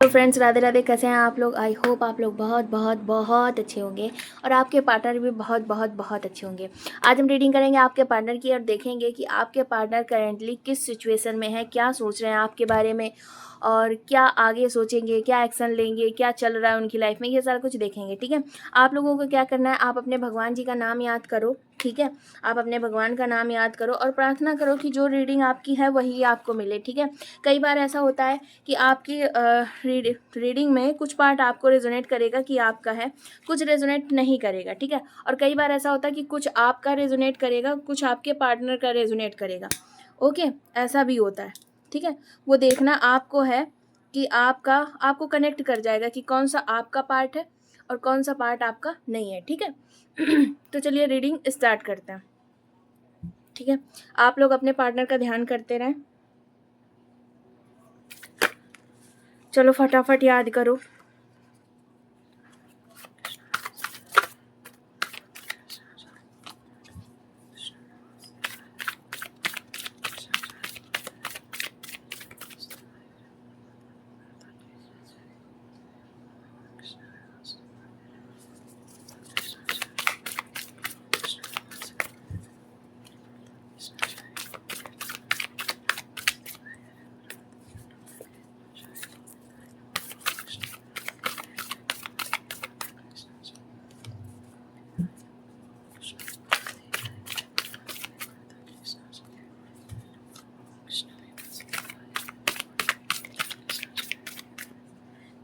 तो फ्रेंड्स, राधे राधे। कैसे हैं आप लोग? आई होप आप लोग बहुत बहुत बहुत अच्छे होंगे और आपके पार्टनर भी बहुत बहुत बहुत अच्छे होंगे। आज हम रीडिंग करेंगे आपके पार्टनर की और देखेंगे कि आपके पार्टनर करेंटली किस सिचुएशन में है, क्या सोच रहे हैं आपके बारे में और क्या आगे सोचेंगे, क्या एक्शन लेंगे, क्या चल रहा है उनकी लाइफ में, ये सारा कुछ देखेंगे। ठीक है, आप लोगों को क्या करना है, आप अपने भगवान जी का नाम याद करो। ठीक है, आप अपने भगवान का नाम याद करो और प्रार्थना करो कि जो रीडिंग आपकी है वही आपको मिले। ठीक है, कई बार ऐसा होता है कि आपकी रीडिंग में कुछ पार्ट आपको रेजोनेट करेगा कि आपका है, कुछ रेजोनेट नहीं करेगा। ठीक है, और कई बार ऐसा होता है कि कुछ आपका रेजोनेट करेगा, कुछ आपके पार्टनर का रेजोनेट करेगा। ओके, ऐसा भी होता है। ठीक है, वो देखना आपको है कि आपको कनेक्ट कर जाएगा कि कौन सा आपका पार्ट है और कौन सा पार्ट आपका नहीं है। ठीक है तो चलिए रीडिंग स्टार्ट करते हैं। ठीक है, आप लोग अपने पार्टनर का ध्यान करते रहें। चलो फटाफट याद करो।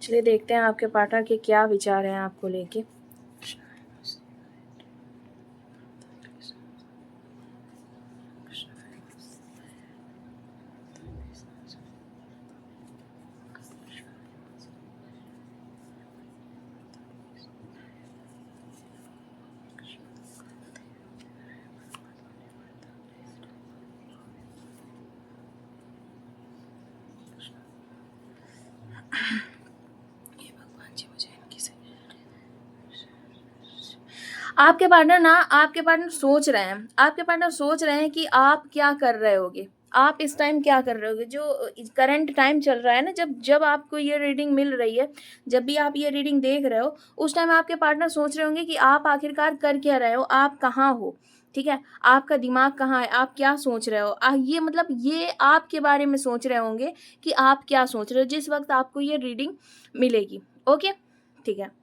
चलिए देखते हैं आपके पार्टनर के क्या विचार हैं आपको लेके। आपके पार्टनर सोच रहे हैं, कि आप क्या कर रहे होगे, आप इस टाइम क्या कर रहे होगे। जो करंट टाइम चल रहा है ना, जब जब आपको ये रीडिंग मिल रही है, जब भी आप ये रीडिंग देख रहे हो, उस टाइम आपके पार्टनर सोच रहे होंगे कि आप आखिरकार कर क्या रहे हो, आप कहाँ हो। ठीक है, आपका दिमाग कहाँ है, आप क्या सोच रहे हो। ये मतलब ये आपके बारे में सोच रहे होंगे कि आप क्या सोच रहे हो जिस वक्त आपको ये रीडिंग मिलेगी। ओके, ठीक है।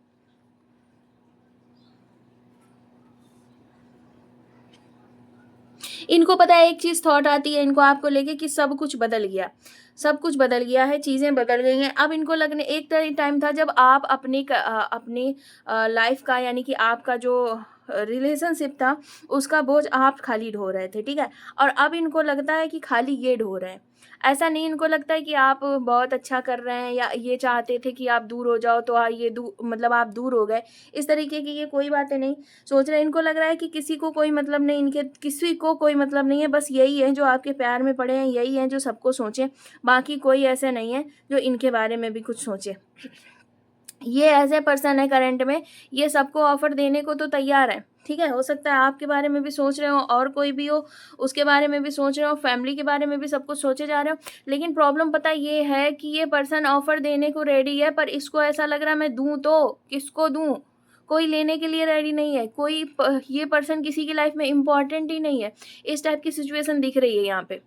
इनको पता है, एक चीज़ थॉट आती है इनको आपको लेके कि सब कुछ बदल गया, सब कुछ बदल गया है, चीज़ें बदल गई हैं। अब इनको लगने, एक टाइम था जब आप अपनी लाइफ का, यानी कि आपका जो रिलेशनशिप था, उसका बोझ आप खाली ढो रहे थे। ठीक है, और अब इनको लगता है कि खाली ये ढो रहे हैं। ऐसा नहीं, इनको लगता है कि आप बहुत अच्छा कर रहे हैं या ये चाहते थे कि आप दूर हो जाओ, तो ये मतलब आप दूर हो गए, इस तरीके की ये कोई बातें नहीं सोच रहे हैं। इनको लग रहा है कि किसी को कोई मतलब नहीं, इनके किसी को कोई मतलब नहीं है, बस यही है जो आपके प्यार में पड़े हैं, यही है जो सबको सोचे, बाकी कोई ऐसे नहीं है जो इनके बारे में भी कुछ सोचे। ये ऐसे पर्सन है करंट में, ये सबको ऑफर देने को तो तैयार है। ठीक है, हो सकता है आपके बारे में भी सोच रहे हो और कोई भी हो उसके बारे में भी सोच रहे हो, फैमिली के बारे में भी सब कुछ सोचे जा रहे हो। लेकिन प्रॉब्लम पता ये है कि ये पर्सन ऑफर देने को रेडी है, पर इसको ऐसा लग रहा है मैं दूं तो किसको दूं, कोई लेने के लिए रेडी नहीं है। ये पर्सन किसी की लाइफ में इम्पॉर्टेंट ही नहीं है। इस टाइप की सिचुएशन दिख रही है यहाँ पे।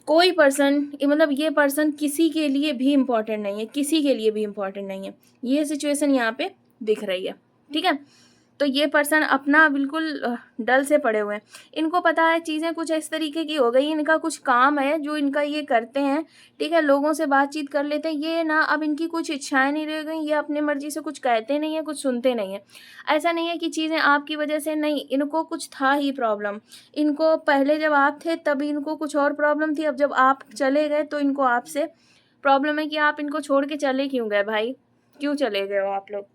कोई पर्सन, मतलब ये पर्सन किसी के लिए भी इम्पोर्टेंट नहीं है, किसी के लिए भी इम्पोर्टेंट नहीं है, ये सिचुएशन यहाँ पे दिख रही है। ठीक है, तो ये पर्सन अपना बिल्कुल डल से पड़े हुए हैं। इनको पता है चीज़ें कुछ इस तरीके की हो गई, इनका कुछ काम है जो इनका ये करते हैं। ठीक है, लोगों से बातचीत कर लेते हैं ये ना, अब इनकी कुछ इच्छाएं नहीं रह गई, ये अपनी मर्जी से कुछ कहते नहीं है, कुछ सुनते नहीं है। ऐसा नहीं है कि चीज़ें आपकी वजह से, नहीं, इनको कुछ था ही प्रॉब्लम। इनको पहले जब आप थे तब इनको कुछ और प्रॉब्लम थी, अब जब आप चले गए तो इनको आपसे प्रॉब्लम है कि आप इनको छोड़ के चले क्यों गए भाई, क्यों चले गए हो आप लोग।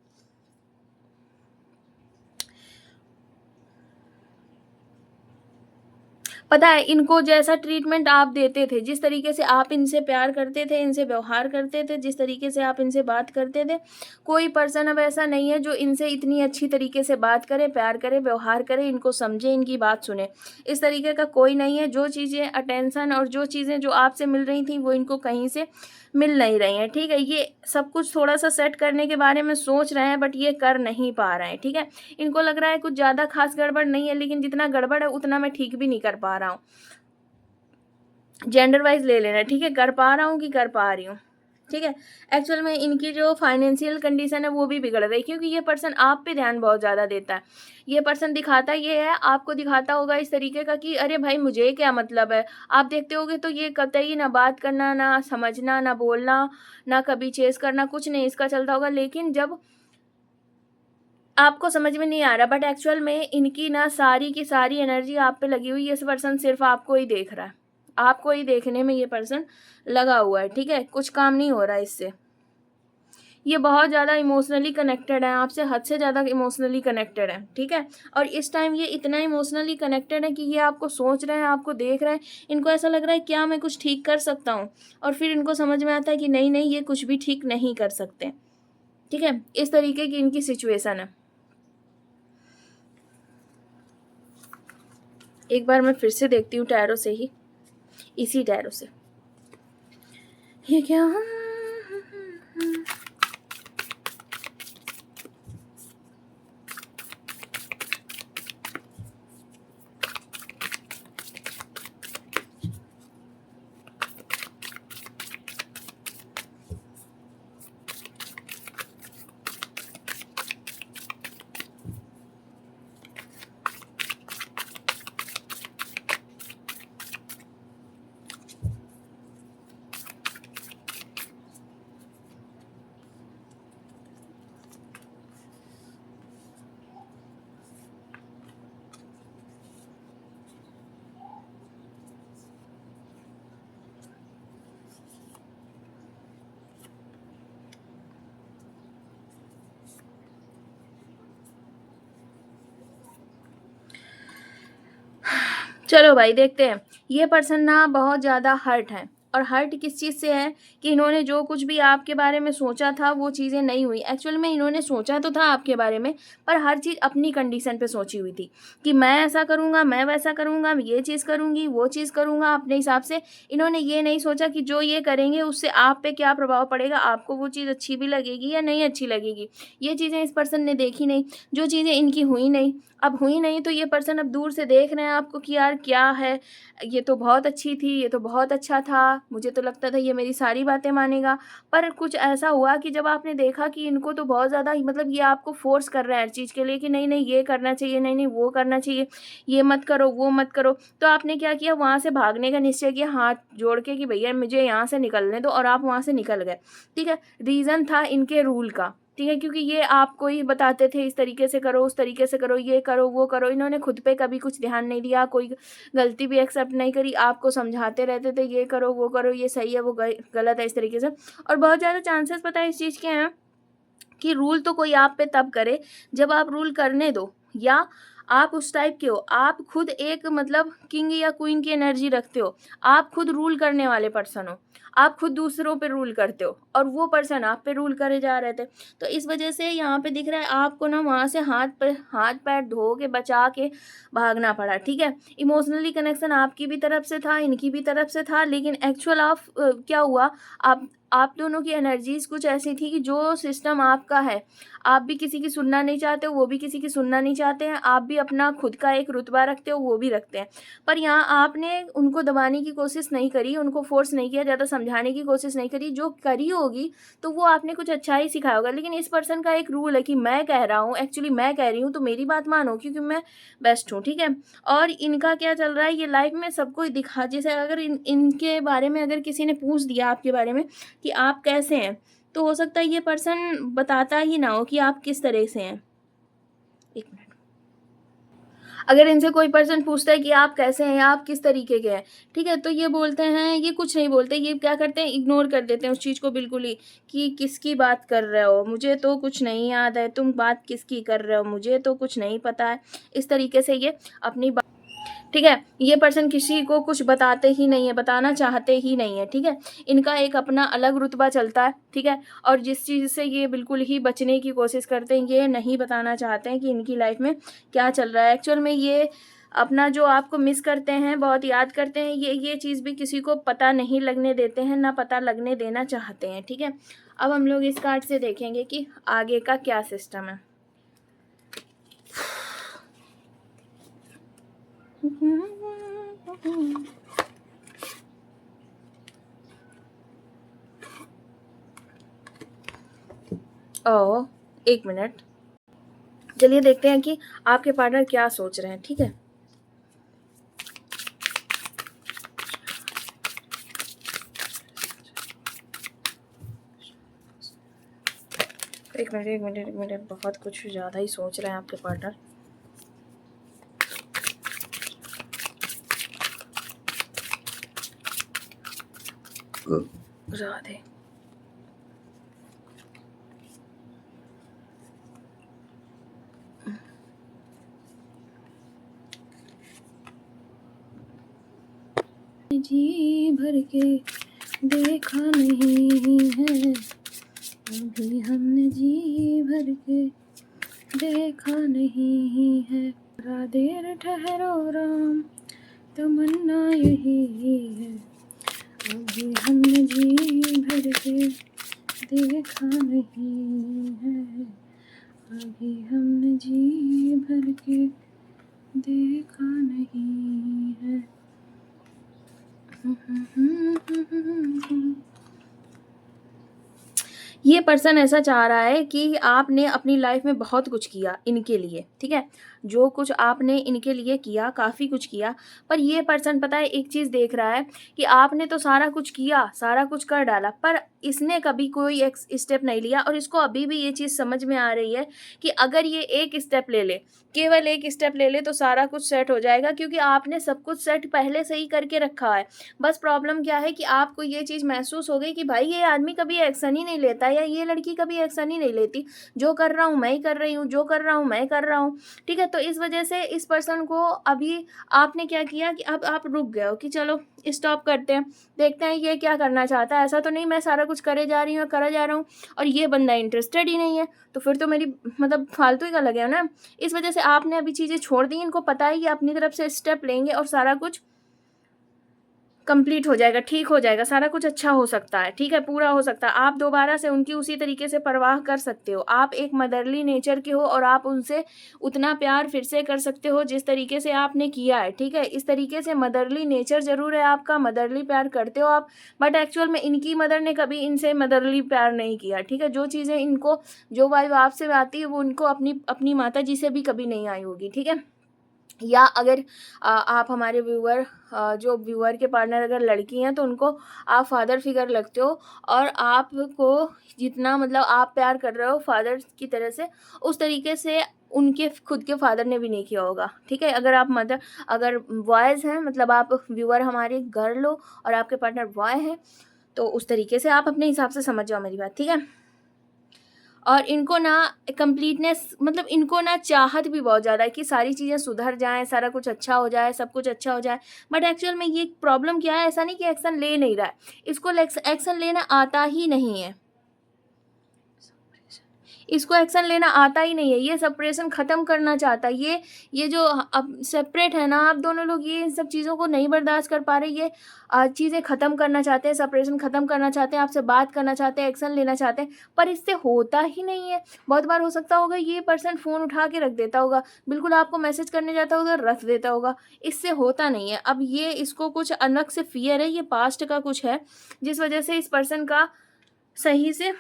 पता है इनको जैसा ट्रीटमेंट आप देते थे, जिस तरीके से आप इनसे प्यार करते थे, इनसे व्यवहार करते थे, जिस तरीके से आप इनसे बात करते थे, कोई पर्सन अब ऐसा नहीं है जो इनसे इतनी अच्छी तरीके से बात करे, प्यार करे, व्यवहार करे, इनको समझे, इनकी बात सुने। इस तरीके का कोई नहीं है। जो चीज़ें अटेंशन और जो चीज़ें जो आपसे मिल रही थी, वो इनको कहीं से मिल नहीं रही हैं, ठीक है? ये सब कुछ थोड़ा-सा सेट करने के बारे में सोच रहे हैं, बट ये कर नहीं पा रहे हैं, ठीक है? इनको लग रहा है कुछ ज़्यादा ख़ास गड़बड़ नहीं है, लेकिन जितना गड़बड़ है उतना मैं ठीक भी नहीं कर पा रहा हूँ। जेंडर वाइज़ ले लेना, ठीक है? कर पा रहा हूँ कि कर पा रही हूँ, ठीक है? एक्चुअल में इनकी जो फाइनेंशियल कंडीशन है वो भी बिगड़ रही है, क्योंकि ये पर्सन आप पे ध्यान बहुत ज़्यादा देता है। ये पर्सन दिखाता ये है, आपको दिखाता होगा इस तरीके का कि अरे भाई मुझे क्या मतलब है? आप देखते होगे तो ये कतई ना बात करना, ना समझना, ना बोलना, ना कभी चेज़ करना, कुछ नहीं इसका चलता होगा। लेकिन जब आपको समझ में नहीं आ रहा, बट एक्चुअल में इनकी ना सारी की सारी एनर्जी आप पे लगी हुई है। इस पर्सन सिर्फ़ आपको ही देख रहा है। आपको ही देखने में ये पर्सन लगा हुआ है, ठीक है? कुछ काम नहीं हो रहा है इससे। ये बहुत ज़्यादा इमोशनली कनेक्टेड है आपसे, हद से ज़्यादा इमोशनली कनेक्टेड है, ठीक है? और इस टाइम ये इतना इमोशनली कनेक्टेड है कि ये आपको सोच रहे हैं, आपको देख रहे हैं। इनको ऐसा लग रहा है क्या मैं कुछ ठीक कर सकता हूँ? और फिर इनको समझ में आता है कि नहीं, नहीं ये कुछ भी ठीक नहीं कर सकते, ठीक है? इस तरीके की इनकी सिचुएशन है। एक बार मैं फिर से देखती हूँ टैरो से ही, इसी टैरो से। ये क्या चलो भाई देखते हैं। ये पर्सन ना बहुत ज़्यादा हर्ट है, और हर्ट किस चीज़ से है कि इन्होंने जो कुछ भी आपके बारे में सोचा था वो चीज़ें नहीं हुई। एक्चुअल में इन्होंने सोचा तो था आपके बारे में, पर हर चीज़ अपनी कंडीशन पे सोची हुई थी कि मैं ऐसा करूँगा, मैं वैसा करूँगा, मैं ये चीज़ करूँगी, वो चीज़ करूँगा अपने हिसाब से। इन्होंने ये नहीं सोचा कि जो ये करेंगे उससे आप पे क्या प्रभाव पड़ेगा, आपको वो चीज़ अच्छी भी लगेगी या नहीं अच्छी लगेगी। ये चीज़ें इस पर्सन ने देखी नहीं, जो चीज़ें इनकी हुई नहीं। अब हुई नहीं तो ये पर्सन अब दूर से देख रहे हैं आपको कि यार क्या है, ये तो बहुत अच्छी थी, ये तो बहुत अच्छा था, मुझे तो लगता था ये मेरी सारी बातें मानेगा। पर कुछ ऐसा हुआ कि जब आपने देखा कि इनको तो बहुत ज़्यादा ही मतलब ये आपको फ़ोर्स कर रहे हैं हर चीज़ के लिए कि नहीं, नहीं ये करना चाहिए, नहीं, नहीं वो करना चाहिए, ये मत करो, वो मत करो। तो आपने क्या किया, वहाँ से भागने का निश्चय किया हाथ जोड़ के कि भैया मुझे यहाँ से निकलने दो, और आप वहाँ से निकल गए। ठीक है? रीज़न था इनके रूल का। ठीक है? क्योंकि ये आपको ही बताते थे इस तरीके से करो, उस तरीके से करो, ये करो, वो करो। इन्होंने खुद पे कभी कुछ ध्यान नहीं दिया, कोई गलती भी एक्सेप्ट नहीं करी, आपको समझाते रहते थे ये करो, वो करो, ये सही है, वो गलत है, इस तरीके से। और बहुत ज़्यादा चांसेस पता है इस चीज़ के हैं कि रूल तो कोई आप पे तब करे जब आप रूल करने दो, या आप उस टाइप के हो, आप खुद एक मतलब किंग या क्वीन की एनर्जी रखते हो, आप खुद रूल करने वाले पर्सन हो, आप खुद दूसरों पे रूल करते हो, और वो पर्सन आप पे रूल करे जा रहे थे। तो इस वजह से यहाँ पे दिख रहा है आपको ना वहाँ से हाथ पैर धो के बचा के भागना पड़ा, ठीक है? इमोशनली कनेक्शन आपकी भी तरफ से था, इनकी भी तरफ से था, लेकिन एक्चुअल ऑफ क्या हुआ, आप दोनों की एनर्जीज़ कुछ ऐसी थी कि जो सिस्टम आपका है, आप भी किसी की सुनना नहीं चाहते हो, वो भी किसी की सुनना नहीं चाहते हैं, आप भी अपना खुद का एक रुतबा रखते हो, वो भी रखते हैं। पर यहाँ आपने उनको दबाने की कोशिश नहीं करी, उनको फ़ोर्स नहीं किया, ज़्यादा समझाने की कोशिश नहीं करी, जो करी होगी तो वो आपने कुछ अच्छा ही सिखाया होगा। लेकिन इस पर्सन का एक रूल है कि मैं कह रहा हूँ, एक्चुअली मैं कह रही हूँ तो मेरी बात मानो, क्योंकि मैं बेस्ट हूँ, ठीक है? और इनका क्या चल रहा है, ये लाइफ़ में सबको दिखा, जैसे अगर इनके बारे में अगर किसी ने पूछ दिया आपके बारे में कि आप कैसे हैं? तो हो सकता है ये पर्सन बताता ही ना हो कि आप किस तरह से हैं। 1 मिनट। अगर इनसे कोई पर्सन पूछता है कि आप कैसे हैं या आप किस तरीके के हैं, ठीक है? तो ये बोलते हैं, ये कुछ नहीं बोलते, ये क्या करते हैं, इग्नोर कर देते हैं उस चीज़ को बिल्कुल ही कि किसकी बात कर रहे हो? मुझे तो कुछ नहीं याद है, तुम बात किसकी कर रहे हो? मुझे तो कुछ नहीं पता है। इस तरीके से ये अपनी ठीक है? ये पर्सन किसी को कुछ बताते ही नहीं है, बताना चाहते ही नहीं है, ठीक है? इनका एक अपना अलग रुतबा चलता है, ठीक है? और जिस चीज़ से ये बिल्कुल ही बचने की कोशिश करते हैं, ये नहीं बताना चाहते हैं कि इनकी लाइफ़ में क्या चल रहा है। एक्चुअल में ये अपना जो आपको मिस करते हैं, बहुत याद करते हैं, ये चीज़ भी किसी को पता नहीं लगने देते हैं, ना पता लगने देना चाहते हैं, ठीक है? अब हम लोग इस कार्ड से देखेंगे कि आगे का क्या सिस्टम है। ओह! 1 मिनट। चलिए देखते हैं कि आपके पार्टनर क्या सोच रहे हैं, ठीक है? एक मिनट, बहुत कुछ ज़्यादा ही सोच रहे हैं आपके पार्टनर। राधे। जी भर के देखा नहीं है, अभी हमने जी भर के देखा नहीं है, थोड़ा देर ठहरो राम, तमन्ना यही है, अभी हमने जी भर के देखा नहीं है, अभी हमने जी भर के देखा नहीं है। ये पर्सन ऐसा चाह रहा है कि आपने अपनी लाइफ में बहुत कुछ किया इनके लिए, ठीक है? जो कुछ आपने इनके लिए किया, काफ़ी कुछ किया, पर ये पर्सन पता है एक चीज़ देख रहा है कि आपने तो सारा कुछ किया, सारा कुछ कर डाला, पर इसने कभी कोई एक स्टेप नहीं लिया और इसको अभी भी ये चीज़ समझ में आ रही है कि अगर ये एक स्टेप ले ले, केवल एक स्टेप ले ले तो सारा कुछ सेट हो जाएगा, क्योंकि आपने सब कुछ सेट पहले से ही करके रखा है। बस प्रॉब्लम क्या है कि आपको ये चीज़ महसूस हो गई कि भाई ये आदमी कभी एक्शन ही नहीं लेता या ये लड़की कभी एक्शन ही नहीं लेती, जो कर रहा हूँ मैं ही कर रही हूँ, जो कर रहा हूँ मैं कर रहा हूँ, ठीक है? तो इस वजह से इस पर्सन को अभी आपने क्या किया कि अब आप रुक गए हो कि चलो स्टॉप करते हैं, देखते हैं ये क्या करना चाहता है। ऐसा तो नहीं मैं सारा कुछ करे जा रही हूँ, करा जा रहा हूँ और ये बंदा इंटरेस्टेड ही नहीं है, तो फिर तो मेरी मतलब फालतू ही का लगे हो ना। इस वजह से आपने अभी चीज़ें छोड़ दी, इनको पता है कि अपनी तरफ से स्टेप लेंगे और सारा कुछ कंप्लीट हो जाएगा, ठीक हो जाएगा, सारा कुछ अच्छा हो सकता है, ठीक है? पूरा हो सकता है। आप दोबारा से उनकी उसी तरीके से परवाह कर सकते हो। आप एक मदरली नेचर के हो और आप उनसे उतना प्यार फिर से कर सकते हो जिस तरीके से आपने किया है, ठीक है? इस तरीके से मदरली नेचर ज़रूर है आपका, मदरली प्यार करते हो आप, बट एक्चुअल में इनकी मदर ने कभी इनसे मदरली प्यार नहीं किया, ठीक है? जो चीज़ें इनको, जो वाइब आपसे आती है वो इनको अपनी माताजी से भी कभी नहीं आई होगी, ठीक है? या अगर आप हमारे जो व्यूअर के पार्टनर अगर लड़की हैं तो उनको आप फादर फिगर लगते हो और आपको जितना मतलब आप प्यार कर रहे हो फादर की तरह से, उस तरीके से उनके खुद के फादर ने भी नहीं किया होगा, ठीक है? अगर बॉयज़ हैं, मतलब आप व्यूअर हमारे गर्ल हो और आपके पार्टनर बॉय हैं, तो उस तरीके से आप अपने हिसाब से समझ जाओ मेरी बात, ठीक है? और इनको ना कंप्लीटनेस, मतलब इनको ना चाहत भी बहुत ज़्यादा है कि सारी चीज़ें सुधर जाएँ, सारा कुछ अच्छा हो जाए, सब कुछ अच्छा हो जाए। बट एक्चुअल में ये प्रॉब्लम क्या है, ऐसा नहीं कि एक्शन ले नहीं रहा है, इसको एक्शन लेना आता ही नहीं है। इसको एक्शन लेना आता ही नहीं है, ये सेपरेशन ख़त्म करना चाहता है। ये जो अब सेपरेट है ना आप दोनों लोग, ये इन सब चीज़ों को नहीं बर्दाश्त कर पा रहे, ये चीज़ें ख़त्म करना चाहते हैं, सेपरेशन ख़त्म करना चाहते हैं, आपसे बात करना चाहते हैं, एक्शन लेना चाहते हैं, पर इससे होता ही नहीं है। बहुत बार हो सकता होगा ये पर्सन फ़ोन उठा के रख देता होगा, बिल्कुल आपको मैसेज करने जाता होगा, रख देता होगा, इससे होता नहीं है। अब ये इसको कुछ अलग से फ़ियर है, ये पास्ट का कुछ है, जिस वजह से इस पर्सन का सही से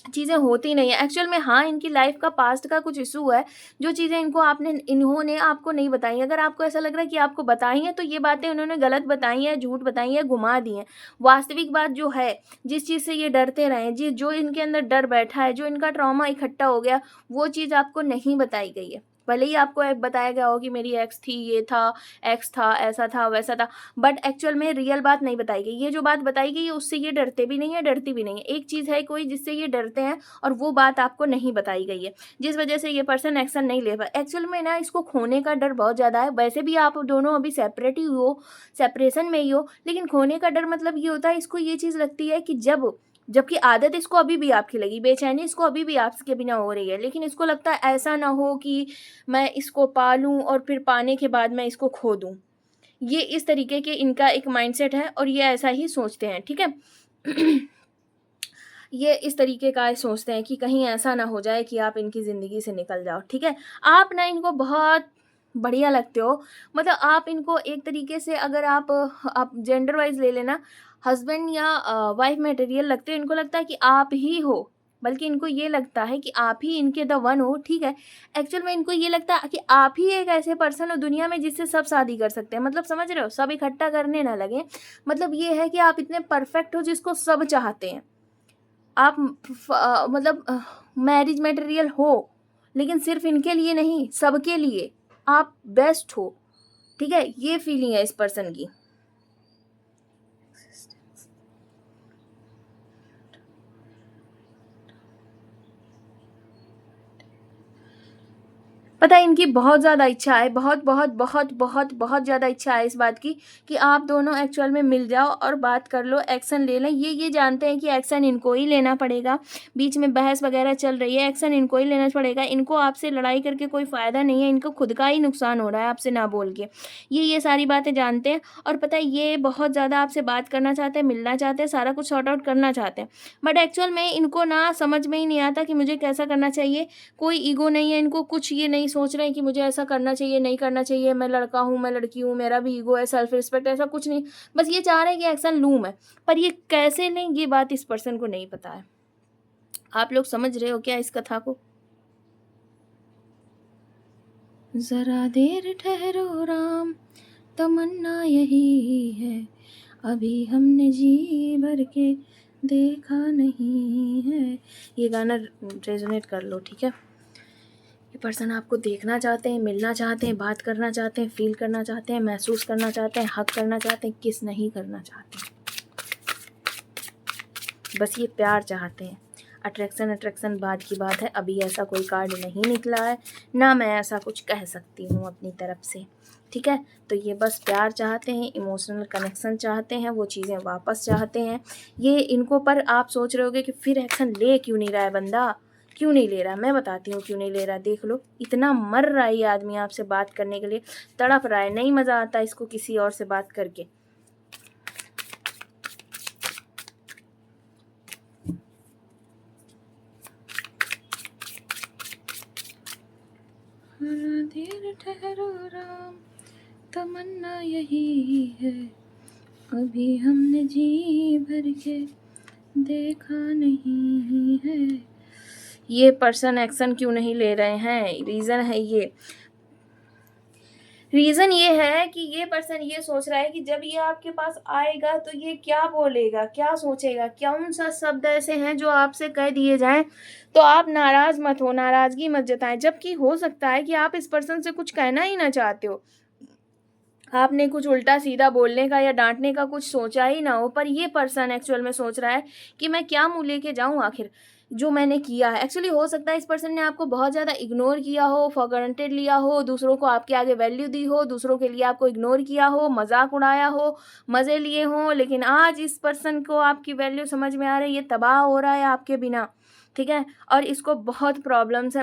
चीज़ें होती नहीं है। एक्चुअल में हाँ, इनकी लाइफ़ का पास्ट का कुछ इश्यू है, जो चीज़ें इन्होंने आपको नहीं बताई हैं। अगर आपको ऐसा लग रहा है कि आपको बताई हैं, तो ये बातें उन्होंने गलत बताई हैं, झूठ बताई हैं, घुमा दी हैं। वास्तविक बात जो है, जिस चीज़ से ये डरते रहे हैं, जो इनके अंदर डर बैठा है, जो इनका ट्रॉमा इकट्ठा हो गया, वो चीज़ आपको नहीं बताई गई है, भले ही आपको बताया गया हो कि मेरी एक्स थी, ये था, एक्स था, ऐसा था, वैसा था, बट एक्चुअल में रियल बात नहीं बताई गई। ये जो बात बताई गई है उससे ये डरते भी नहीं है, डरती भी नहीं है। एक चीज़ है कोई जिससे ये डरते हैं और वो बात आपको नहीं बताई गई है, जिस वजह से ये पर्सन एक्शन नहीं ले पाए। एक्चुअल में ना इसको खोने का डर बहुत ज़्यादा है। वैसे भी आप दोनों अभी सेपरेट ही हो, सेपरेशन में ही हो, लेकिन खोने का डर मतलब ये होता है, इसको ये चीज़ लगती है कि जबकि आदत इसको अभी भी आपकी लगी, बेचैनी इसको अभी भी आपके बिना हो रही है, लेकिन इसको लगता है ऐसा ना हो कि मैं इसको पालूँ और फिर पाने के बाद मैं इसको खो दूँ। ये इस तरीके के इनका एक माइंडसेट है और ये ऐसा ही सोचते हैं, ठीक है? ये इस तरीके का सोचते हैं कि कहीं ऐसा ना हो जाए कि आप इनकी ज़िंदगी से निकल जाओ, ठीक है? आप ना इनको बहुत बढ़िया लगते हो, मतलब आप इनको एक तरीके से अगर आप जेंडर वाइज़ ले लेना, हस्बैंड या वाइफ़ मटेरियल लगते हो, इनको लगता है कि आप ही हो, बल्कि इनको ये लगता है कि आप ही इनके द वन हो, ठीक है? एक्चुअल में इनको ये लगता है कि आप ही एक ऐसे पर्सन हो दुनिया में जिससे सब शादी कर सकते हैं, मतलब समझ रहे हो? सब इकट्ठा करने ना लगे, मतलब ये है कि आप इतने परफेक्ट हो जिसको सब चाहते हैं। आप मतलब मैरिज मटेरियल हो, लेकिन सिर्फ़ इनके लिए नहीं, सबके लिए आप बेस्ट हो, ठीक है? ये फीलिंग है इस पर्सन की। पता है इनकी बहुत ज़्यादा इच्छा है, बहुत बहुत बहुत बहुत बहुत ज़्यादा इच्छा है इस बात की कि आप दोनों एक्चुअल में मिल जाओ और बात कर लो, एक्शन ले लें। ये जानते हैं कि एक्शन इनको ही लेना पड़ेगा, बीच में बहस वगैरह चल रही है, एक्शन इनको ही लेना पड़ेगा। इनको आपसे लड़ाई करके कोई फ़ायदा नहीं है, इनको खुद का ही नुकसान हो रहा है आपसे ना बोल के। ये सारी बातें जानते हैं और पता है ये बहुत ज़्यादा आपसे बात करना चाहते हैं, मिलना चाहते हैं, सारा कुछ सॉर्ट आउट करना चाहते हैं। बट एक्चुअल में इनको ना समझ में ही नहीं आता कि मुझे कैसा करना चाहिए। कोई ईगो नहीं है इनको, कुछ ये नहीं सोच रहे हैं कि मुझे ऐसा करना चाहिए, नहीं करना चाहिए, मैं लड़का हूँ, मैं लड़की हूँ, मेरा भी ईगो है, सेल्फ रिस्पेक्ट, ऐसा कुछ नहीं। बस ये चाह रहे हैं कि एक्शन लूँ मैं, पर ये कैसे लें ये बात इस पर्सन को नहीं पता है। आप लोग समझ रहे हो क्या इस कथा को? ज़रा देर ठहरो राम, तमन्ना यही है, अभी हमने जी भर के देखा नहीं है। ये गाना रेज़ोनेट कर लो, ठीक है? ये पर्सन आपको देखना चाहते हैं, मिलना चाहते हैं, बात करना चाहते हैं, फ़ील करना चाहते हैं, महसूस करना चाहते हैं, हग करना चाहते हैं, किस नहीं करना चाहते हैं। बस ये प्यार चाहते हैं। अट्रैक्शन बाद की बात है, अभी ऐसा कोई कार्ड नहीं निकला है, ना मैं ऐसा कुछ कह सकती हूँ अपनी तरफ से, ठीक है? तो ये बस प्यार चाहते हैं, इमोशनल कनेक्शन चाहते हैं, वो चीज़ें वापस चाहते हैं। ये इनको पर आप सोच रहे होगे कि फिर एक्शन ले क्यों नहीं रहा है बंदा? क्यों नहीं ले रहा? मैं बताती हूँ क्यों नहीं ले रहा, देख लो। इतना मर रहा है ये आदमी आपसे बात करने के लिए, तड़प रहा है, नहीं मज़ा आता इसको किसी और से बात करके। देर ठहरो राम, तमन्ना यही है, अभी हमने जी भर के देखा नहीं है। ये पर्सन एक्शन क्यों नहीं ले रहे हैं? रीज़न ये है कि ये पर्सन ये सोच रहा है कि जब ये आपके पास आएगा तो ये क्या बोलेगा, क्या सोचेगा, कौन-सा शब्द ऐसे हैं जो आपसे कह दिए जाएँ तो आप नाराज़ मत हो, नाराज़गी मत जताएँ। जबकि हो सकता है कि आप इस पर्सन से कुछ कहना ही ना चाहते हो। आपने कुछ उल्टा-सीधा बोलने का या डाँटने का कुछ सोचा ही ना हो, पर ये पर्सन एक्चुअल में सोच रहा है कि मैं क्या मुँह लेके जाऊँ आखिर, जो मैंने किया है। एक्चुअली हो सकता है इस पर्सन ने आपको बहुत ज़्यादा इग्नोर किया हो, फॉर ग्रांटेड लिया हो, दूसरों को आपके आगे वैल्यू दी हो, दूसरों के लिए आपको इग्नोर किया हो, मज़ाक उड़ाया हो, मज़े लिए हों, लेकिन आज इस पर्सन को आपकी वैल्यू समझ में आ रही है, ये तबाह हो रहा है आपके बिना, ठीक है? और इसको बहुत प्रॉब्लम्स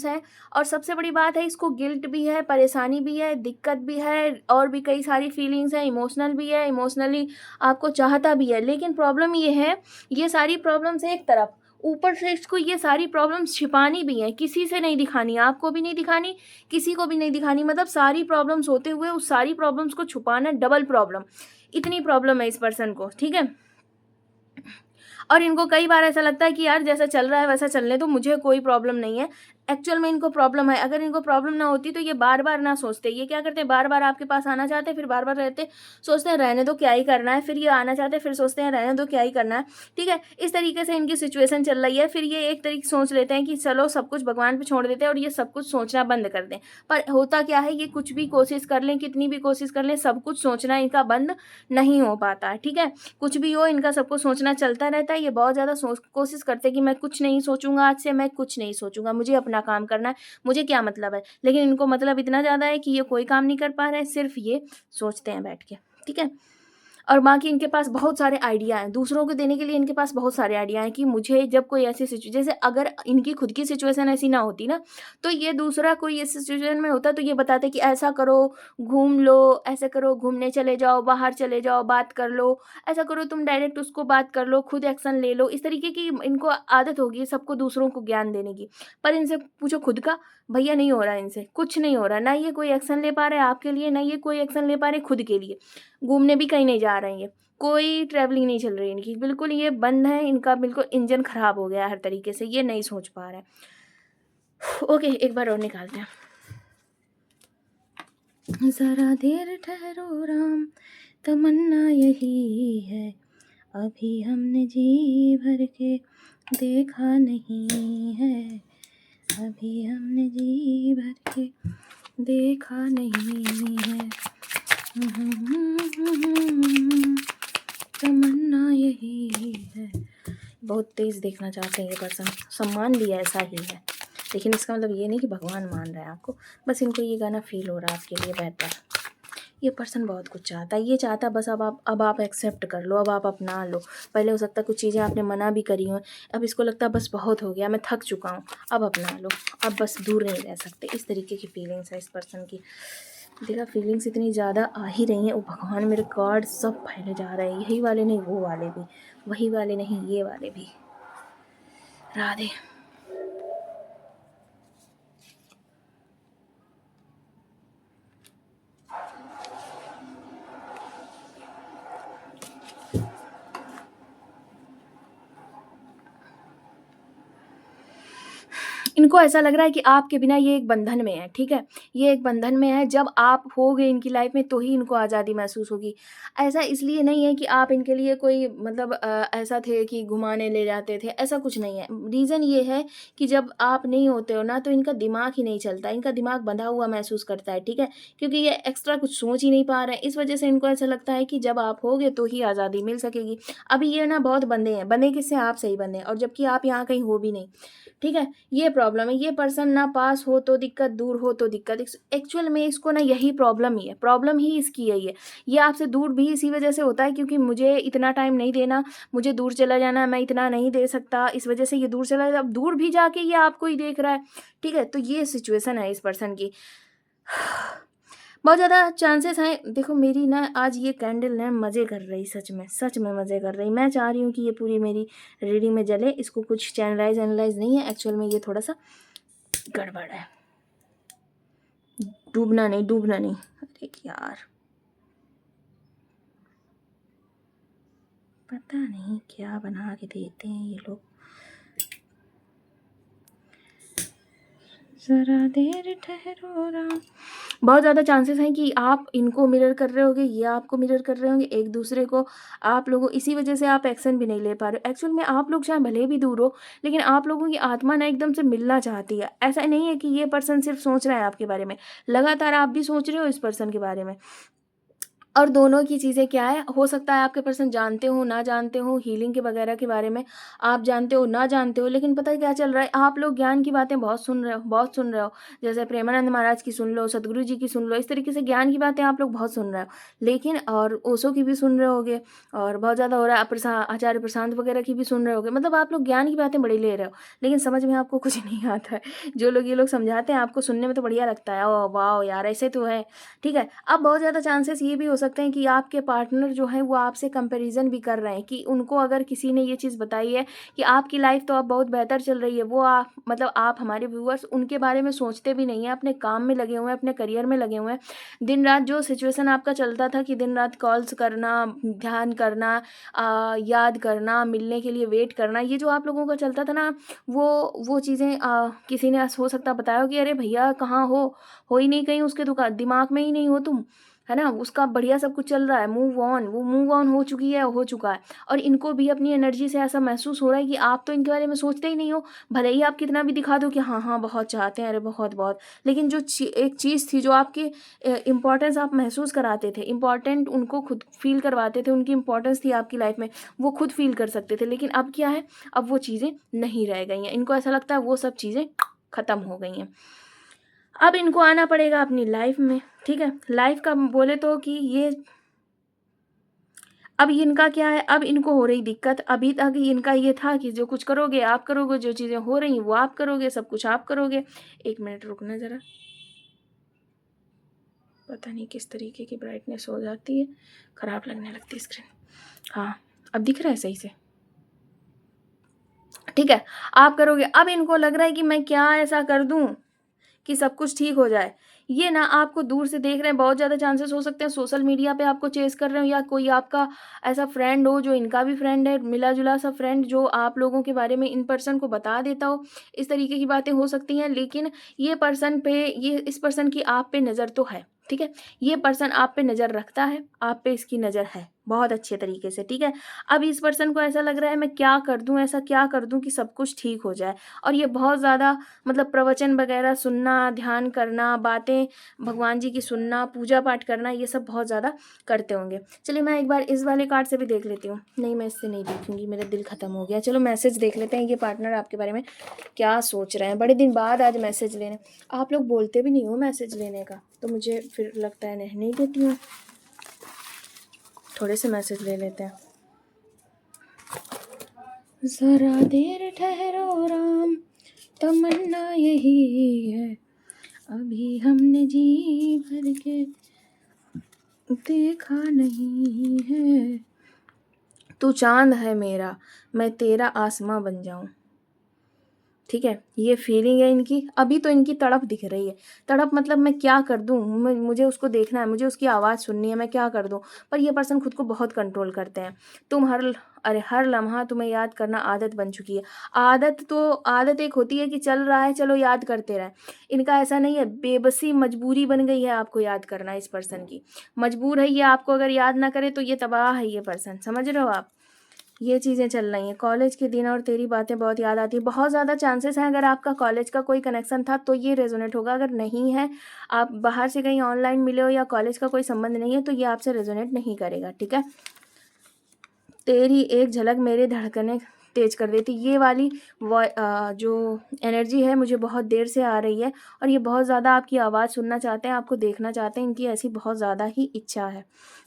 हैं और सबसे बड़ी बात है इसको गिल्ट भी है, परेशानी भी है, दिक्कत भी है और भी कई सारी फीलिंग्स हैं, इमोशनल भी है, इमोशनली आपको चाहता भी है। लेकिन प्रॉब्लम ये है, ये सारी प्रॉब्लम्स एक तरफ, ऊपर से इसको ये सारी प्रॉब्लम्स छिपानी भी हैं, किसी से नहीं दिखानी, आपको भी नहीं दिखानी, किसी को भी नहीं दिखानी, मतलब सारी प्रॉब्लम्स होते हुए उस सारी प्रॉब्लम्स को छुपाना डबल प्रॉब्लम, इतनी प्रॉब्लम है इस पर्सन को, ठीक है? और इनको कई बार ऐसा लगता है कि यार जैसा चल रहा है वैसा चलने दो, मुझे कोई प्रॉब्लम नहीं है। एक्चुअल में इनको प्रॉब्लम है। अगर इनको प्रॉब्लम ना होती तो ये बार-बार ना सोचते। ये क्या करते हैं, बार-बार आपके पास आना चाहते हैं, फिर बार-बार रहते, सोचते हैं रहने दो क्या ही करना है, फिर ये आना चाहते हैं, फिर सोचते हैं रहने दो क्या ही करना है, ठीक है? इस तरीके से इनकी सिचुएशन चल रही है। फिर ये एक तरीके सोच लेते हैं कि चलो सब कुछ भगवान पे छोड़ देते हैं और ये सब कुछ सोचना बंद कर दें। पर होता क्या है, ये कुछ भी कोशिश कर लें, कितनी भी कोशिश कर लें, सब कुछ सोचना इनका बंद नहीं हो पाता है, ठीक है? कुछ भी हो, इनका सब कुछ सोचना चलता रहता है। ये बहुत ज़्यादा कोशिश करते हैं कि मैं कुछ नहीं सोचूँगा, आज से मैं कुछ नहीं सोचूँगा, मुझे अपना काम करना है, मुझे क्या मतलब है। लेकिन इनको मतलब इतना ज़्यादा है कि ये कोई काम नहीं कर पा रहे हैं, सिर्फ़ ये सोचते हैं बैठ के, ठीक है? और बाकी इनके पास बहुत सारे आइडिया हैं, दूसरों को देने के लिए इनके पास बहुत सारे आइडिया हैं कि मुझे जब कोई ऐसी जैसे अगर इनकी खुद की सिचुएशन ऐसी ना होती ना, तो ये दूसरा कोई इस सिचुएशन में होता तो ये बताते कि ऐसा करो, घूम लो, ऐसा करो, घूमने चले जाओ, बाहर चले जाओ, बात कर लो, ऐसा करो तुम डायरेक्ट उसको बात कर लो, खुद एक्शन ले लो। इस तरीके की इनको आदत होगी सबको दूसरों को ज्ञान देने की। पर इनसे पूछो खुद का, भैया नहीं हो रहा है इनसे, कुछ नहीं हो रहा। ना ये कोई एक्शन ले पा रहे हैं आपके लिए, ना ये कोई एक्शन ले पा रहे खुद के लिए। घूमने भी कहीं नहीं जा रहे हैं ये, कोई ट्रैवलिंग नहीं चल रही है इनकी, बिल्कुल ये बंद है, इनका बिल्कुल इंजन खराब हो गया है हर तरीके से, ये नहीं सोच पा रहे हैं। ओके, एक बार और निकालते हैं। ज़रा देर ठहरो राम, तमन्ना यही है, अभी हमने जी भर के देखा नहीं है, अभी हमने जी भर के देखा नहीं है। तमन्ना यही है। बहुत तेज़ देखना चाहते हैं ये पर्सन, सम्मान भी ऐसा ही है, लेकिन इसका मतलब ये नहीं कि भगवान मान रहा है आपको, बस इनको ये गाना फ़ील हो रहा है आपके लिए बेहतर। ये पर्सन बहुत कुछ चाहता है, ये चाहता है बस अब आप एक्सेप्ट कर लो, अब आप अपना लो। पहले हो सकता है कुछ चीज़ें आपने मना भी करी हों, अब इसको लगता है बस बहुत हो गया, मैं थक चुका हूँ, अब अपना लो, अब बस दूर नहीं रह सकते। इस तरीके की फीलिंग्स है इस पर्सन की। देखा, फीलिंग्स इतनी ज़्यादा आ ही रही हैं, ओ भगवान मेरे कार्ड सब फैले जा रहे हैं, यही वाले नहीं वो वाले भी, वही वाले नहीं ये वाले भी। राधे। इनको ऐसा लग रहा है कि आपके बिना ये एक बंधन में है, ठीक है? ये एक बंधन में है, जब आप होगे इनकी लाइफ़ में तो ही इनको आज़ादी महसूस होगी। ऐसा इसलिए नहीं है कि आप इनके लिए कोई मतलब ऐसा थे कि घुमाने ले जाते थे, ऐसा कुछ नहीं है। रीज़न ये है कि जब आप नहीं होते हो ना तो इनका दिमाग ही नहीं चलता, इनका दिमाग बँधा हुआ महसूस करता है, ठीक है? क्योंकि ये एक्स्ट्रा कुछ सोच ही नहीं पा रहे हैं, इस वज़ह से इनको ऐसा लगता है कि जब आप होगे तो ही आज़ादी मिल सकेगी। अभी ये ना बहुत बँधे हैं, बँधे किससे? आप से ही बँधे हैं, और जबकि आप यहाँ कहीं हो भी नहीं, ठीक है? ये प्रॉब्लम है, ये पर्सन ना पास हो तो दिक्कत, दूर हो तो दिक्कत। एक्चुअल में इसको ना यही प्रॉब्लम ही है, प्रॉब्लम ही इसकी यही है। ये आपसे दूर भी इसी वजह से होता है क्योंकि मुझे इतना टाइम नहीं देना, मुझे दूर चला जाना, मैं इतना नहीं दे सकता, इस वजह से ये दूर चला जाता। अब दूर भी जाके ये आपको ही देख रहा है, ठीक है? तो ये सिचुएशन है इस पर्सन की। बहुत ज़्यादा चांसेस हैं, देखो मेरी ना आज ये कैंडल ना मज़े कर रही, सच में मज़े कर रही। मैं चाह रही हूँ कि ये पूरी मेरी रीडिंग में जले, इसको कुछ चैनलाइज़ एनालाइज़ नहीं है, एक्चुअल में ये थोड़ा-सा गड़बड़ है। डूबना नहीं। अरे यार! पता नहीं क्या बना के देते हैं ये लोग। ज़रा देर ठहरो राम। बहुत ज़्यादा चांसेस हैं कि आप इनको मिरर कर रहे होंगे, ये आपको मिरर कर रहे होंगे, एक दूसरे को आप लोगों, इसी वजह से आप एक्शन भी नहीं ले पा रहे हो। एक्चुअल में आप लोग चाहे भले भी दूर हो, लेकिन आप लोगों की आत्मा ना एकदम से मिलना चाहती है। ऐसा नहीं है कि ये पर्सन सिर्फ सोच रहा है आपके बारे में, लगातार आप भी सोच रहे हो इस पर्सन के बारे में। और दोनों की चीज़ें क्या है, हो सकता है आपके पर्सन जानते हो, ना जानते हो, हीलिंग के वगैरह के बारे में आप जानते हो, ना जानते हो, लेकिन पता है क्या चल रहा है, आप लोग ज्ञान की बातें बहुत सुन रहे हो, बहुत सुन रहे हो। जैसे प्रेमानंद महाराज की सुन लो, सद्गुरु जी की सुन लो, इस तरीके से ज्ञान की बातें आप लोग बहुत सुन रहे हो। लेकिन और ओशो की भी सुन रहे होगे, और बहुत ज़्यादा हो रहा है, आचार्य प्रशांत वगैरह की भी सुन रहे होगे। मतलब आप लोग ज्ञान की बातें बड़ी ले रहे हो, लेकिन समझ में आपको कुछ नहीं आता है। जो लोग ये लोग समझाते हैं आपको सुनने में तो बढ़िया लगता है, ओह वाओ यार ऐसे तो है, ठीक है। अब बहुत ज़्यादा चांसेस ये भी हो सकते हैं कि आपके पार्टनर जो है वो आपसे कंपैरिज़न भी कर रहे हैं, कि उनको अगर किसी ने ये चीज़ बताई है कि आपकी लाइफ़ तो अब बहुत बेहतर चल रही है, वो मतलब आप हमारे व्यूअर्स उनके बारे में सोचते भी नहीं हैं, अपने काम में लगे हुए हैं, अपने करियर में लगे हुए हैं। दिन-रात जो सिचुएशन आपका चलता था कि दिन-रात कॉल्स करना, ध्यान करना, याद करना, मिलने के लिए वेट करना, ये जो आप लोगों का चलता था ना, वो चीज़ें किसी ने हो सकता है बताया हो कि अरे भैया कहाँ हो ही नहीं कहीं, उसके दिमाग में ही नहीं हो तुम, है ना? उसका बढ़िया सब कुछ चल रहा है, मूव ऑन, वो मूव ऑन हो चुकी है, हो चुका है। और इनको भी अपनी एनर्जी से ऐसा महसूस हो रहा है कि आप तो इनके बारे में सोचते ही नहीं हो। भले ही आप कितना भी दिखा दो कि हाँ, हाँ, बहुत चाहते हैं, अरे बहुत-बहुत, लेकिन जो एक चीज़ थी जो आपकी इम्पोर्टेंस आप महसूस कराते थे, इम्पोर्टेंट उनको खुद फ़ील करवाते थे, उनकी इम्पोर्टेंस थी आपकी लाइफ़ में, वो खुद फ़ील कर सकते थे। लेकिन अब क्या है, अब वो चीज़ें नहीं रह गई हैं। इनको ऐसा लगता है वो सब चीज़ें ख़त्म हो गई हैं। अब इनको आना पड़ेगा अपनी लाइफ़ में, ठीक है? लाइफ़ का बोले तो कि ये अब इनका क्या है, अब इनको हो रही दिक्कत, अभी तक इनका ये था कि जो कुछ करोगे आप करोगे, जो चीज़ें हो रही हैं वो आप करोगे, सब कुछ आप करोगे। 1 मिनट रुकना ज़रा, पता नहीं किस तरीके की ब्राइटनेस हो जाती है, ख़राब लगने लगती है स्क्रीन। हाँ, अब दिख रहा है सही से? ठीक है, आप करोगे। अब इनको लग रहा है कि मैं क्या ऐसा कर दूँ कि सब कुछ ठीक हो जाए। ये ना आपको दूर से देख रहे हैं, बहुत ज़्यादा चांसेस हो सकते हैं सोशल मीडिया पे आपको चेज़ कर रहे हो, या कोई आपका ऐसा फ्रेंड हो जो इनका भी फ्रेंड है, मिला-जुला सा फ्रेंड जो आप लोगों के बारे में इन पर्सन को बता देता हो। इस तरीके की बातें हो सकती हैं, लेकिन ये इस पर्सन की आप पे नज़र तो है, ठीक है? ये पर्सन आप पे नज़र रखता है, आप पे इसकी नज़र है, बहुत अच्छे तरीके से, ठीक है? अब इस पर्सन को ऐसा लग रहा है मैं क्या कर दूँ, ऐसा क्या कर दूँ कि सब कुछ ठीक हो जाए, और ये बहुत ज़्यादा मतलब प्रवचन वगैरह सुनना, ध्यान करना, बातें भगवान जी की सुनना, पूजा पाठ करना, ये सब बहुत ज़्यादा करते होंगे। चलिए मैं एक बार इस वाले कार्ड से भी देख लेती हूँ। नहीं, मैं इससे नहीं देखूँगी, मेरा दिल ख़त्म हो गया। चलो मैसेज देख लेते हैं, ये पार्टनर आपके बारे में क्या सोच रहे हैं। बड़े दिन बाद आज मैसेज लेने, आप लोग बोलते भी नहीं हो मैसेज लेने का, तो मुझे फिर लगता है नहीं देती हूँ। थोड़े से मैसेज ले लेते हैं। ज़रा देर ठहरो राम, तमन्ना यही है, अभी हमने जी भर के देखा नहीं है। तू चाँद है मेरा, मैं तेरा आसमां बन जाऊँ। ठीक है, ये फीलिंग है इनकी। अभी तो इनकी तड़प दिख रही है। तड़प मतलब मैं क्या कर दूँ? मुझे उसको देखना है, मुझे उसकी आवाज़ सुननी है, मैं क्या कर दूँ? पर ये पर्सन खुद को बहुत कंट्रोल करते हैं। तुम हर लम्हा तुम्हें याद करना आदत बन चुकी है। आदत एक होती है कि चल रहा है, चलो याद करते रहें। इनका ऐसा नहीं है, बेबसी मजबूरी बन गई है आपको याद करना इस पर्सन की। मजबूर है ये, आपको अगर याद ना करे तो ये तबाह है ये पर्सन, समझ रहे हो आप? ये चीज़ें चल रही हैं। कॉलेज के दिन और तेरी बातें बहुत याद आती हैं। बहुत ज़्यादा चांसेस हैं, अगर आपका कॉलेज का कोई कनेक्शन था तो ये रेज़ोनेट होगा। अगर नहीं है, आप बाहर से कहीं ऑनलाइन मिले हो या कॉलेज का कोई संबंध नहीं है, तो ये आपसे रेज़ोनेट नहीं करेगा, ठीक है? तेरी एक झलक मेरे धड़कनें तेज़ कर देती। ये वाली जो एनर्जी है मुझे बहुत देर से आ रही है, और ये बहुत ज़्यादा आपकी आवाज़ सुनना चाहते हैं, आपको देखना चाहते हैं, इनकी ऐसी बहुत ज़्यादा ही इच्छा है,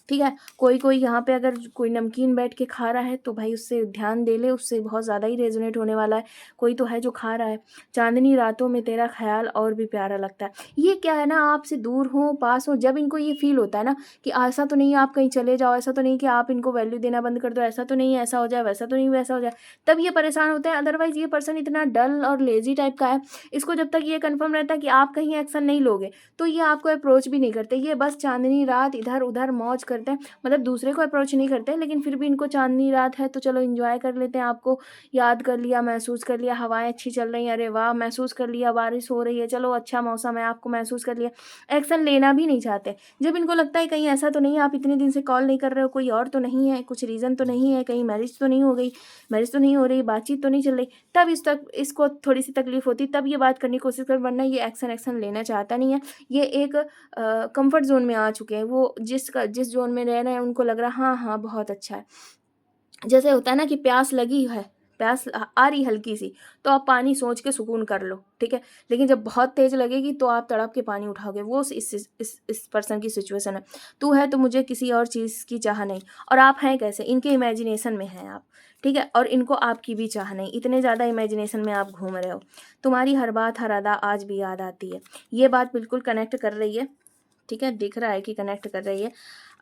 ठीक है? कोई यहाँ पे अगर कोई नमकीन बैठ के खा रहा है तो भाई उससे ध्यान दे ले, उससे बहुत ज़्यादा ही रेज़ोनेट होने वाला है। कोई तो है जो खा रहा है। चाँदनी रातों में तेरा ख़्याल और भी प्यारा लगता है। ये क्या है ना, आपसे दूर हो, पास हो, जब इनको ये फ़ील होता है ना कि ऐसा तो नहीं है आप कहीं चले जाओ, ऐसा तो नहीं कि आप इनको वैल्यू देना बंद कर दो, ऐसा तो नहीं है ऐसा हो जाए, वैसा तो नहीं वैसा हो जाए, तब ये परेशान होते हैं। अदरवाइज़ ये पर्सन इतना डल और लेज़ी टाइप का है, इसको जब तक ये कन्फर्म रहता है कि आप कहीं एक्शन नहीं लोगे, तो ये आपको अप्रोच भी नहीं करते। ये बस चाँदनी रात इधर-उधर मौज करते हैं, मतलब दूसरे को अप्रोच नहीं करते, लेकिन फिर भी इनको चाँदनी रात है तो चलो एन्जॉय कर लेते हैं, आपको याद कर लिया, महसूस कर लिया, हवाएँ अच्छी चल रही हैं, अरे वाह! महसूस कर लिया, बारिश हो रही है, चलो अच्छा मौसम है, आपको महसूस कर लिया। एक्शन लेना भी नहीं चाहते। जब इनको लगता है कहीं ऐसा तो नहीं है, आप इतने दिन से कॉल नहीं कर रहे हो, कोई और तो नहीं है, कुछ रीज़न तो नहीं है, कहीं मैरिज तो नहीं हो गई, मैरिज तो नहीं हो रही, बातचीत तो नहीं चल रही, तब इसको थोड़ी-सी तकलीफ़ होती है, तब ये बात करने की कोशिश कर, वरना ये एक्शन लेना चाहता नहीं है। ये एक कम्फ़र्ट ज़ोन में आ चुके हैं। वो जिस ज़ोन में रह रहे हैं उनको लग रहा है हाँ, हाँ, बहुत अच्छा है। जैसे होता है ना कि प्यास लगी है, प्यास आ रही हल्की-सी, तो आप पानी सोच के सुकून कर लो, ठीक है? लेकिन जब बहुत तेज़ लगेगी तो आप तड़प के पानी उठाओगे, वो इस पर्सन की सिचुएशन है। तू है तो मुझे किसी और चीज़ की चाह नहीं, और आप हैं कैसे? इनके इमेजिनेशन में हैं आप, ठीक है? और इनको आपकी भी चाह नहीं, इतने ज़्यादा इमेजिनेशन में आप घूम रहे हो। तुम्हारी हर बात, हर अदा आज भी याद आती है। ये बात बिल्कुल कनेक्ट कर रही है, ठीक है, दिख रहा है कि कनेक्ट कर रही है।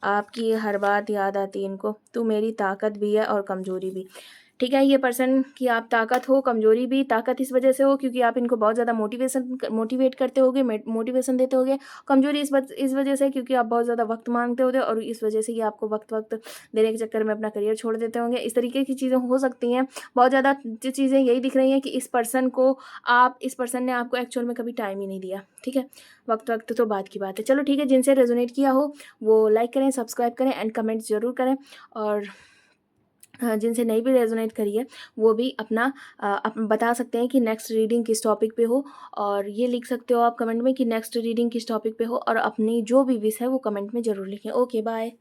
आपकी हर बात याद आती है इनको, तू मेरी ताकत भी है और कमज़ोरी भी। ठीक है, ये पर्सन की आप ताकत हो, कमज़ोरी भी। ताकत इस वजह से हो क्योंकि आप इनको बहुत ज़्यादा मोटिवेट करते होगे, मोटिवेशन देते होगे। कमज़ोरी इस वजह से क्योंकि आप बहुत ज़्यादा वक्त मांगते होगे और इस वजह से ये आपको वक्त देने के चक्कर में अपना करियर छोड़ देते होंगे। इस तरीके की चीज़ें हो सकती हैं। बहुत ज़्यादा जो चीज़ें यही दिख रही हैं कि इस पर्सन ने आपको एक्चुअल में कभी टाइम ही नहीं दिया। ठीक है, वक्त तो बात की बात है। चलो ठीक है, जिनसे रेजोनेट किया हो वो लाइक करें, सब्सक्राइब करें एंड कमेंट ज़रूर करें। और जिनसे नहीं भी रेजोनेट करी है वो भी अपना बता सकते हैं कि नेक्स्ट रीडिंग किस टॉपिक पे हो। और ये लिख सकते हो आप कमेंट में कि नेक्स्ट रीडिंग किस टॉपिक पे हो, और अपनी जो भी विश है वो कमेंट में ज़रूर लिखें। Okay, bye.